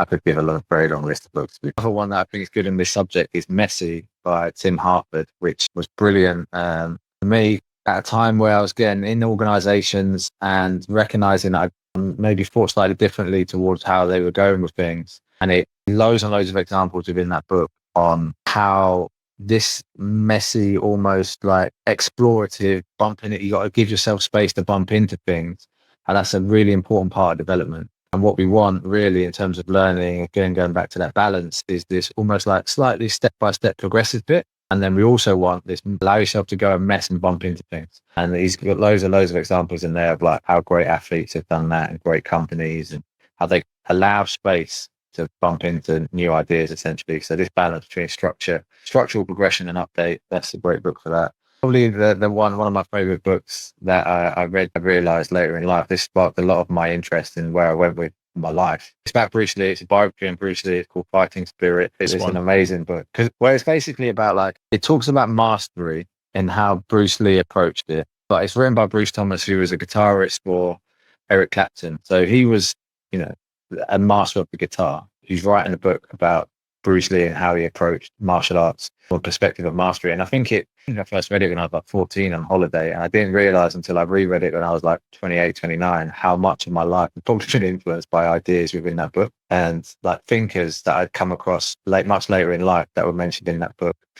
I could give a very long list of books. The other one that I think is good in this subject is Messy by Tim Harford, which was brilliant for me at a time where I was getting in organizations and recognizing that I maybe thought slightly differently towards how they were going with things. And it loads and loads of examples within that book on how this messy, almost like explorative bumping it, you got to give yourself space to bump into things. And that's a really important part of development. And what we want really in terms of learning, again, going back to that balance, is this almost like slightly step-by-step progressive bit. And then we also want this, allow yourself to go and mess and bump into things. And he's got loads of examples in there of like how great athletes have done that and great companies and how they allow space to bump into new ideas, essentially. So this balance between structural progression and update, that's a great book for that. Probably the one of my favorite books that I read, I realized later in life, this sparked a lot of my interest in where I went with my life. It's about Bruce Lee. It's a biography on Bruce Lee. It's called Fighting Spirit. It's an amazing book where it's basically about like, it talks about mastery and how Bruce Lee approached it. But it's written by Bruce Thomas, who was a guitarist for Eric Clapton. So he was, a master of the guitar. He's writing a book about Bruce Lee and how he approached martial arts from a perspective of mastery. And I think I first read it when I was like 14 on holiday. And I didn't realize until I reread it when I was like 28, 29, how much of my life had probably been influenced by ideas within that book and like thinkers that I'd come across much later in life that were mentioned in that book.